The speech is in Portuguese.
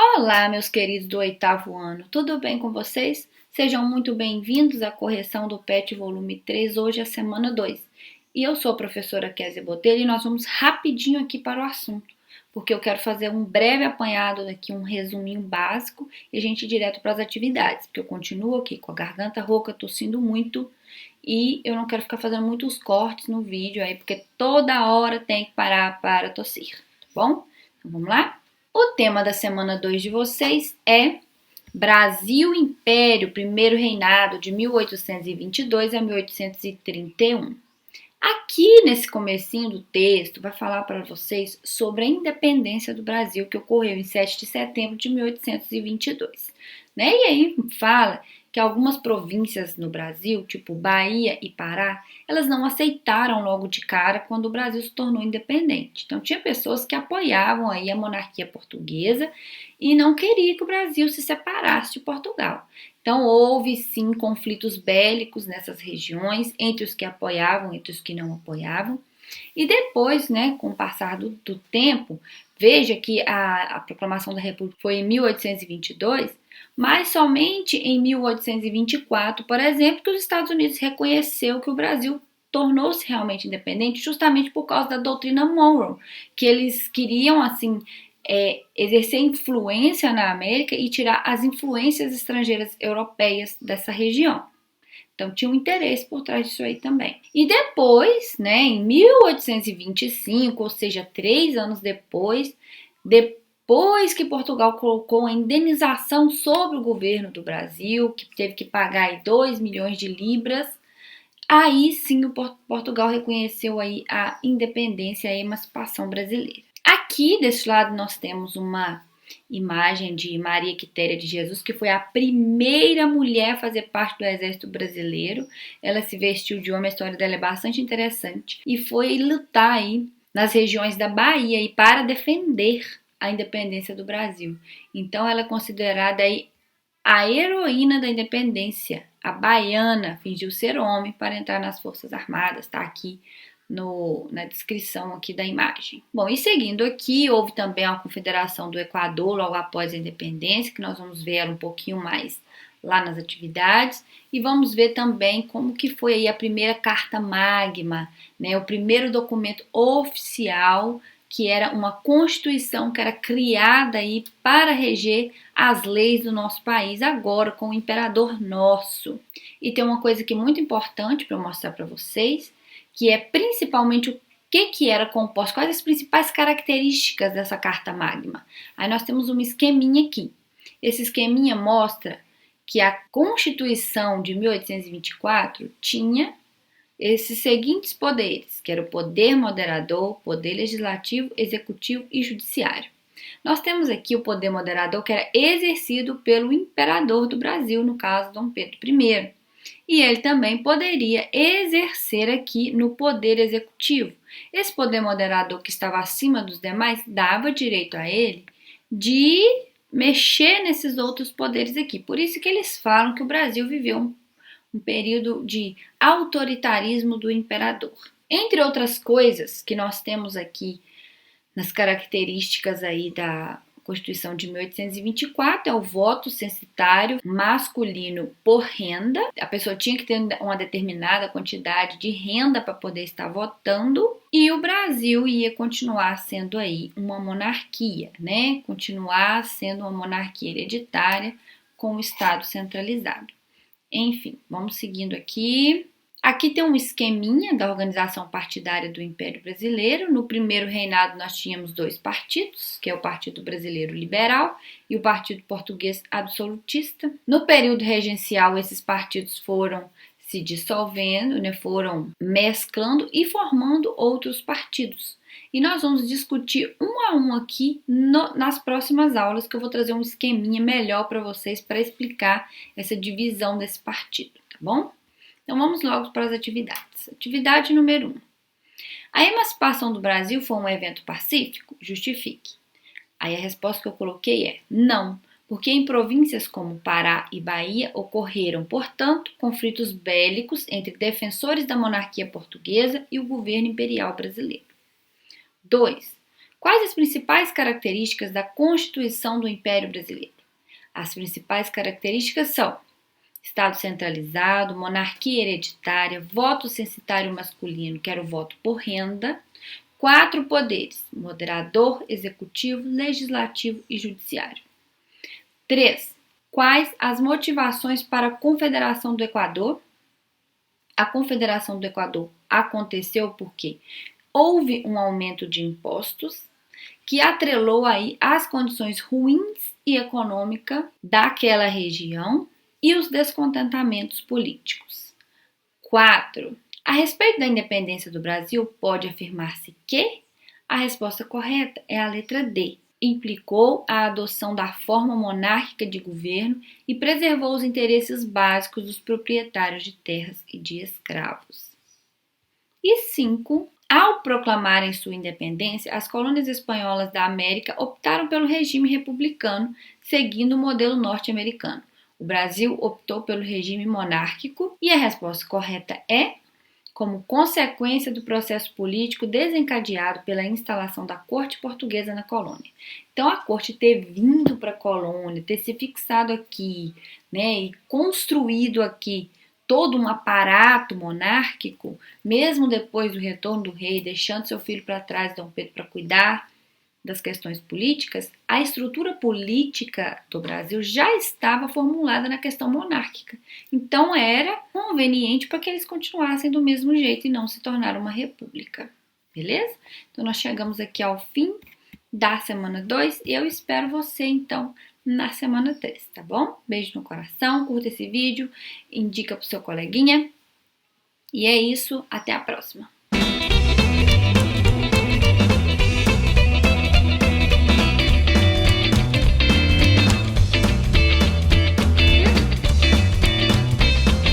Olá, meus queridos do oitavo ano, tudo bem com vocês? Sejam muito bem-vindos à correção do PET volume 3, hoje é a semana 2. E eu sou a professora Kézia Botelho e nós vamos rapidinho aqui para o assunto, porque eu quero fazer um breve apanhado aqui, um resuminho básico e a gente ir direto para as atividades, porque eu continuo aqui com a garganta rouca, tossindo muito e eu não quero ficar fazendo muitos cortes no vídeo aí, porque toda hora tem que parar para tossir, tá bom? Então vamos lá? O tema da semana 2 de vocês é Brasil Império, Primeiro Reinado, de 1822 a 1831. Aqui nesse comecinho do texto vai falar para vocês sobre a independência do Brasil que ocorreu em 7 de setembro de 1822. Né? E aí fala que algumas províncias no Brasil, tipo Bahia e Pará, elas não aceitaram logo de cara quando o Brasil se tornou independente. Então tinha pessoas que apoiavam aí a monarquia portuguesa e não queriam que o Brasil se separasse de Portugal. Então houve sim conflitos bélicos nessas regiões entre os que apoiavam e entre os que não apoiavam. E depois, né, com o passar do tempo, veja que a proclamação da República foi em 1822, mas somente em 1824, por exemplo, que os Estados Unidos reconheceu que o Brasil tornou-se realmente independente, justamente por causa da doutrina Monroe, que eles queriam assim exercer influência na América e tirar as influências estrangeiras europeias dessa região. Então tinha um interesse por trás disso aí também. E depois, né, em 1825, ou seja, 3 anos depois que Portugal colocou a indenização sobre o governo do Brasil, que teve que pagar aí 2 milhões de libras, aí sim o Portugal reconheceu aí a independência e a emancipação brasileira. Aqui desse lado nós temos uma imagem de Maria Quitéria de Jesus, que foi a primeira mulher a fazer parte do exército brasileiro. Ela se vestiu de homem, a história dela é bastante interessante, e foi lutar aí nas regiões da Bahia e para defender a independência do Brasil. Então ela é considerada aí a heroína da independência, a baiana, fingiu ser homem para entrar nas Forças Armadas, tá aqui na descrição aqui da imagem. Bom, e seguindo aqui, houve também a Confederação do Equador logo após a independência, que nós vamos ver um pouquinho mais lá nas atividades, e vamos ver também como que foi aí a primeira Carta Magna, né, o primeiro documento oficial, que era uma constituição que era criada aí para reger as leis do nosso país, agora com o imperador nosso. E tem uma coisa aqui muito importante para eu mostrar para vocês, que é principalmente o que era composto, quais as principais características dessa Carta Magna. Aí nós temos um esqueminha aqui. Esse esqueminha mostra que a Constituição de 1824 tinha esses seguintes poderes, que era o poder moderador, poder legislativo, executivo e judiciário. Nós temos aqui o poder moderador que era exercido pelo imperador do Brasil, no caso Dom Pedro I. E ele também poderia exercer aqui no poder executivo. Esse poder moderador que estava acima dos demais dava direito a ele de mexer nesses outros poderes aqui. Por isso que eles falam que o Brasil viveu um período de autoritarismo do imperador. Entre outras coisas que nós temos aqui nas características aí da Constituição de 1824 é o voto censitário masculino por renda. A pessoa tinha que ter uma determinada quantidade de renda para poder estar votando, e o Brasil ia continuar sendo aí uma monarquia, né? Continuar sendo uma monarquia hereditária com o Estado centralizado. Enfim, vamos seguindo aqui. Aqui tem um esqueminha da organização partidária do Império Brasileiro. No primeiro reinado nós tínhamos 2 partidos, que é o Partido Brasileiro Liberal e o Partido Português Absolutista. No período regencial esses partidos foram se dissolvendo, né, foram mesclando e formando outros partidos. E nós vamos discutir um a um aqui nas próximas aulas, que eu vou trazer um esqueminha melhor para vocês para explicar essa divisão desse partido, tá bom? Então vamos logo para as atividades. Atividade número 1. A emancipação do Brasil foi um evento pacífico? Justifique. Aí a resposta que eu coloquei é não, porque em províncias como Pará e Bahia ocorreram, portanto, conflitos bélicos entre defensores da monarquia portuguesa e o governo imperial brasileiro. 2. Quais as principais características da Constituição do Império Brasileiro? As principais características são Estado centralizado, monarquia hereditária, voto censitário masculino, que era o voto por renda, 4 poderes, moderador, executivo, legislativo e judiciário. 3. Quais as motivações para a Confederação do Equador? A Confederação do Equador aconteceu porque houve um aumento de impostos que atrelou aí as condições ruins e econômicas daquela região e os descontentamentos políticos. 4. A respeito da independência do Brasil, pode afirmar-se que a resposta correta é a letra D. Implicou a adoção da forma monárquica de governo e preservou os interesses básicos dos proprietários de terras e de escravos. E 5. Ao proclamarem sua independência, as colônias espanholas da América optaram pelo regime republicano, seguindo o modelo norte-americano. O Brasil optou pelo regime monárquico e a resposta correta é como consequência do processo político desencadeado pela instalação da corte portuguesa na colônia. Então, a corte ter vindo para a colônia, ter se fixado aqui, né, e construído aqui todo um aparato monárquico, mesmo depois do retorno do rei, deixando seu filho para trás, Dom Pedro, para cuidar das questões políticas, a estrutura política do Brasil já estava formulada na questão monárquica. Então era conveniente para que eles continuassem do mesmo jeito e não se tornaram uma república. Beleza? Então nós chegamos aqui ao fim da semana 2 e eu espero você então na semana 3, tá bom? Beijo no coração, curta esse vídeo, indica pro seu coleguinha. E é isso, até a próxima.